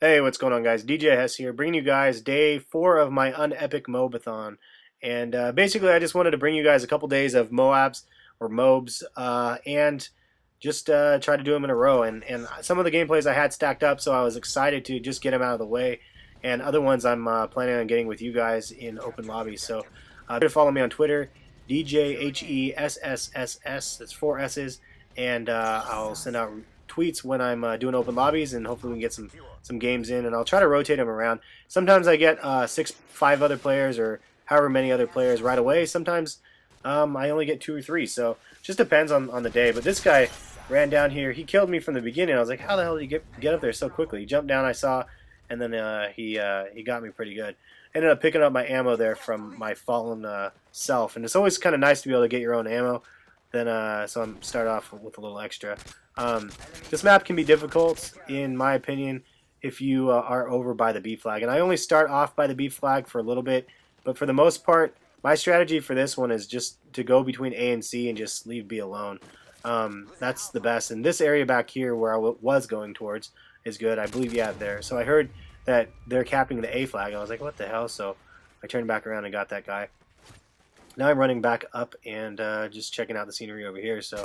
Hey, what's going on, guys? DJ Hess here, bringing you guys day 4 of my unepic MOAB-A-THON. And basically, I just wanted to bring you guys a couple days of MOABs or MOABs and just try to do them in a row. And some of the gameplays I had stacked up, so I was excited to just get them out of the way. And other ones I'm planning on getting with you guys in open lobbies. So follow me on Twitter, DJHESSSS. That's 4 S's. And I'll send out tweets when I'm doing open lobbies, and hopefully we can get some games in, and I'll try to rotate them around. Sometimes I get 5 other players or however many other players right away. Sometimes I only get 2 or 3, so it just depends on the day. But this guy ran down here. He killed me from the beginning. I was like, how the hell did he get up there so quickly? He jumped down, I saw, and then he got me pretty good. Ended up picking up my ammo there from my fallen self, and it's always kind of nice to be able to get your own ammo. Then so I'm start off with a little extra. This map can be difficult, in my opinion, if you are over by the B flag. And I only start off by the B flag for a little bit, but for the most part, my strategy for this one is just to go between A and C and just leave B alone. That's the best. And this area back here where I was going towards is good. I believe, yeah, there. So I heard that they're capping the A flag. I was like, what the hell? So I turned back around and got that guy. Now I'm running back up and just checking out the scenery over here. So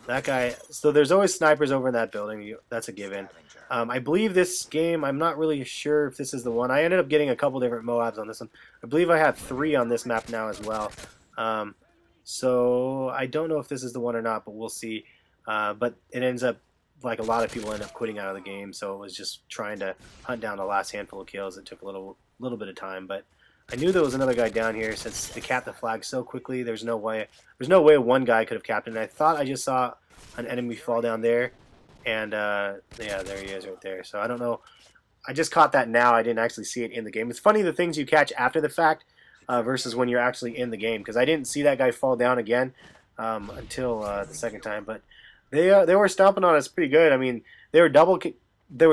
that guy, so there's always snipers over in that building. That's a given. I believe this game, I'm not really sure if this is the one. I ended up getting a couple different MOABs on this one. I believe I have 3 on this map now as well. So I don't know if this is the one or not, but we'll see. But it ends up, like a lot of people end up quitting out of the game. So it was just trying to hunt down the last handful of kills. It took a little bit of time, but I knew there was another guy down here since they capped the flag so quickly. There's no way one guy could have capped it. And I thought I just saw an enemy fall down there, and yeah, there he is right there. So I don't know. I just caught that now. I didn't actually see it in the game. It's funny the things you catch after the fact versus when you're actually in the game, because I didn't see that guy fall down again until the second time. But they were stomping on us pretty good. I mean, they were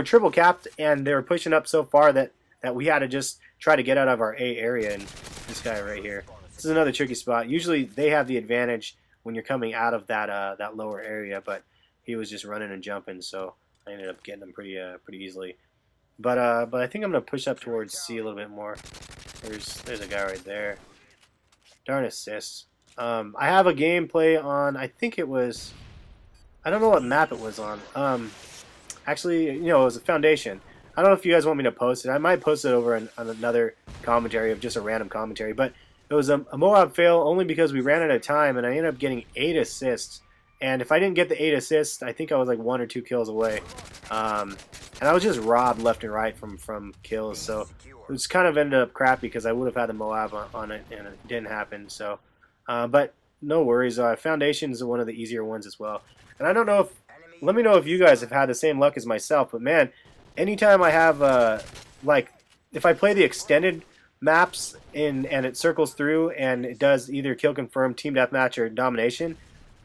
triple capped, and they were pushing up so far that we had to just try to get out of our A area. And this guy right here, this is another tricky spot. Usually they have the advantage when you're coming out of that lower area, but he was just running and jumping, so I ended up getting him pretty easily. But I think I'm gonna push up towards C a little bit more. There's a guy right there. Darn assists. I have a gameplay on. I think it was. I don't know what map it was on. Actually, it was a Foundation. I don't know if you guys want me to post it. I might post it over on another commentary of just a random commentary. But it was a MOAB fail only because we ran out of time, and I ended up getting 8 assists. And if I didn't get the 8 assists, I think I was like 1 or 2 kills away. And I was just robbed left and right from kills. So it was kind of ended up crappy because I would have had the MOAB on it, and it didn't happen. So, but no worries. Foundation is one of the easier ones as well. And I don't know if, let me know if you guys have had the same luck as myself. But man, anytime I have, like, if I play the extended maps and it circles through and it does either kill confirm, team deathmatch, or domination,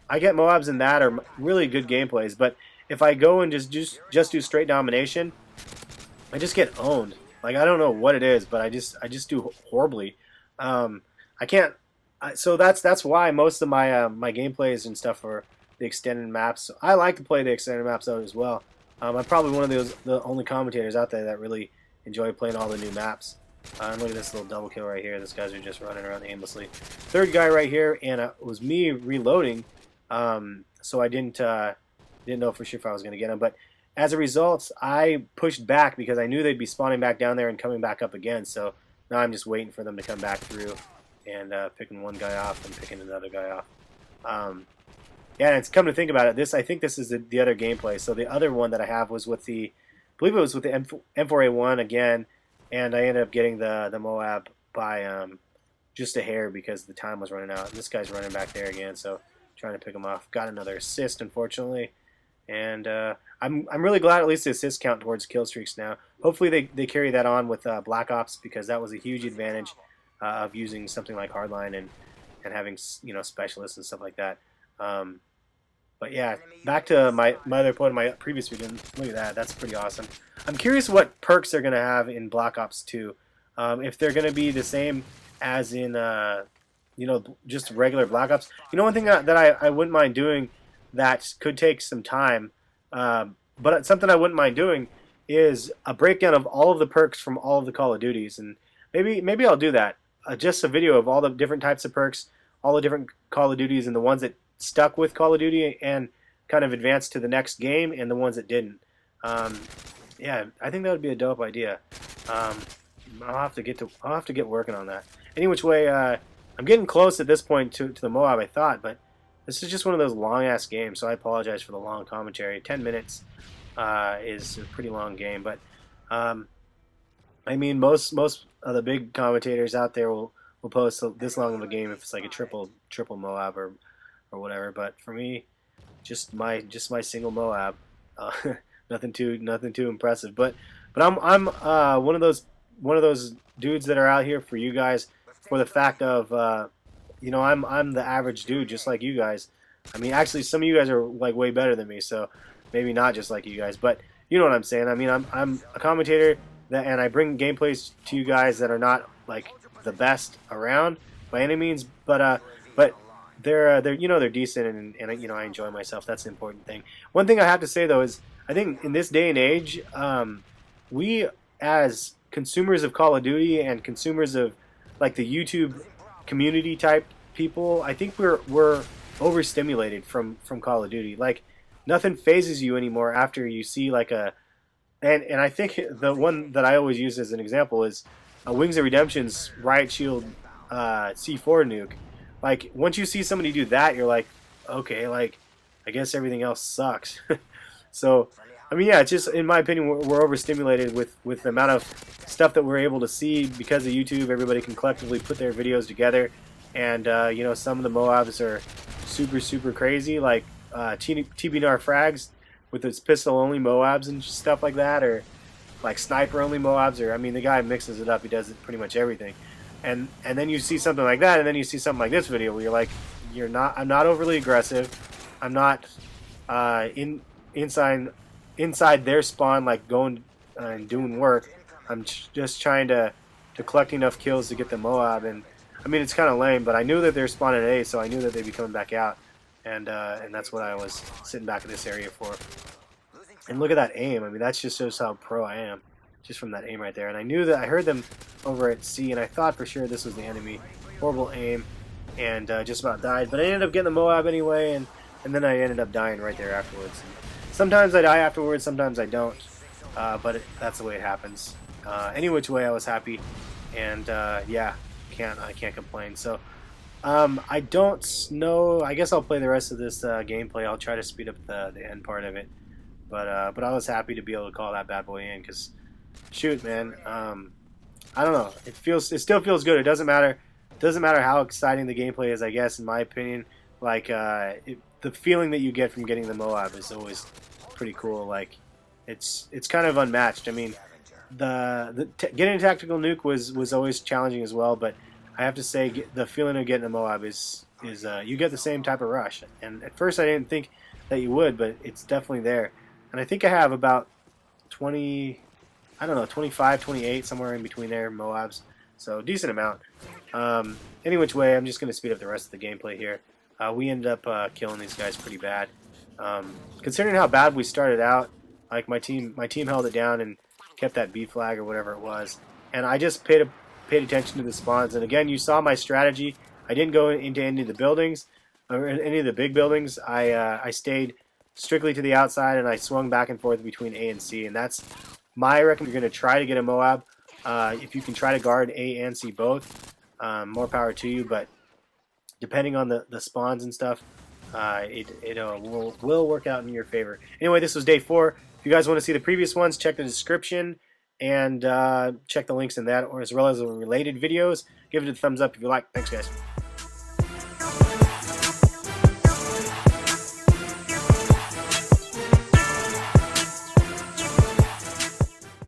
I get MOABs in that or really good gameplays. But if I go and just do straight domination, I just get owned. Like, I don't know what it is, but I just do horribly. I can't. So that's why most of my my gameplays and stuff are the extended maps. I like to play the extended maps though as well. I'm probably one of the only commentators out there that really enjoy playing all the new maps. And look at this little double kill right here. These guys are just running around aimlessly. Third guy right here, and it was me reloading, so I didn't know for sure if I was going to get him. But as a result, I pushed back because I knew they'd be spawning back down there and coming back up again. So now I'm just waiting for them to come back through and picking one guy off and picking another guy off. Yeah, and it's come to think about it, I think this is the other gameplay. So the other one that I have was with I believe it was with the M4A1 again, and I ended up getting the MOAB by just a hair because the time was running out. And this guy's running back there again, so trying to pick him off. Got another assist, unfortunately, and I'm really glad at least the assist count towards kill streaks now. Hopefully they carry that on with Black Ops, because that was a huge advantage of using something like Hardline and having specialists and stuff like that. But yeah, back to my other point in my previous video. Look at that. That's pretty awesome. I'm curious what perks they're going to have in Black Ops 2. If they're going to be the same as in, just regular Black Ops. One thing that I wouldn't mind doing that could take some time, but something I wouldn't mind doing is a breakdown of all of the perks from all of the Call of Duties, and maybe I'll do that. Just a video of all the different types of perks, all the different Call of Duties, and the ones that stuck with Call of Duty and kind of advanced to the next game, and the ones that didn't. Um, yeah, I think that would be a dope idea. Um, I'll have to get working on that. Any which way, I'm getting close at this point to the MOAB, I thought, but this is just one of those long ass games, so I apologize for the long commentary. 10 minutes is a pretty long game, but I mean, most of the big commentators out there will post this long of a game if it's like a triple MOAB or whatever. But for me, just my single MOAB, nothing too impressive. But I'm one of those dudes that are out here for you guys, for the fact of you know, I'm the average dude just like you guys. I mean, actually, some of you guys are like way better than me, so maybe not just like you guys, but you know what I'm saying. I mean, I'm a commentator and I bring gameplays to you guys that are not like the best around by any means, but they're you know, they're decent, and you know, I enjoy myself. That's the important thing. One thing I have to say though is I think in this day and age, we as consumers of Call of Duty and consumers of like the YouTube community type people, I think we're overstimulated from Call of Duty. Like nothing phases you anymore after you see like a and I think the one that I always use as an example is Wings of Redemption's Riot Shield C4 nuke. Like once you see somebody do that, you're like, okay, like I guess everything else sucks. So I mean, yeah, it's just in my opinion we're overstimulated with the amount of stuff that we're able to see because of YouTube. Everybody can collectively put their videos together, and you know, some of the MOABs are super crazy, like TBNR Frags with its pistol only MOABs and stuff like that, or like sniper only MOABs, or I mean, the guy mixes it up. He does it pretty much everything, and then you see something like that, and then you see something like this video where you're like, I'm not overly aggressive. I'm not inside their spawn like going and doing work. I'm just trying to collect enough kills to get the MOAB, and I mean, it's kind of lame, but I knew that they're spawning at A, so I knew that they'd be coming back out, and that's what I was sitting back in this area for. And look at that aim. I mean, that just shows how pro I am, just from that aim right there. And I knew that I heard them over at C, and I thought for sure this was the enemy. Horrible aim, and just about died. But I ended up getting the MOAB anyway, and then I ended up dying right there afterwards. And sometimes I die afterwards, sometimes I don't, but that's the way it happens. Any which way, I was happy, and yeah, I can't complain. So I don't know. I guess I'll play the rest of this gameplay. I'll try to speed up the end part of it, but I was happy to be able to call that bad boy in, because shoot, man, I don't know. It still feels good. It doesn't matter how exciting the gameplay is. I guess in my opinion, like the feeling that you get from getting the MOAB is always pretty cool. Like it's kind of unmatched. I mean, getting a tactical nuke was always challenging as well, but I have to say the feeling of getting a MOAB is you get the same type of rush. And at first I didn't think that you would, but it's definitely there. And I think I have about 20, I don't know, 25, 28, somewhere in between there, MOABs. So decent amount. Any which way, I'm just going to speed up the rest of the gameplay here. We ended up killing these guys pretty bad. Considering how bad we started out, like my team held it down and kept that B flag or whatever it was. And I just paid attention to the spawns. And again, you saw my strategy. I didn't go into any of the buildings, or any of the big buildings. I stayed strictly to the outside, and I swung back and forth between A and C. And that's my recommendation. You're going to try to get a MOAB. If you can try to guard A and C both, more power to you. But depending on the spawns and stuff, it will work out in your favor. Anyway, this was day 4. If you guys want to see the previous ones, check the description and check the links in that, or as well as the related videos. Give it a thumbs up if you like. Thanks, guys.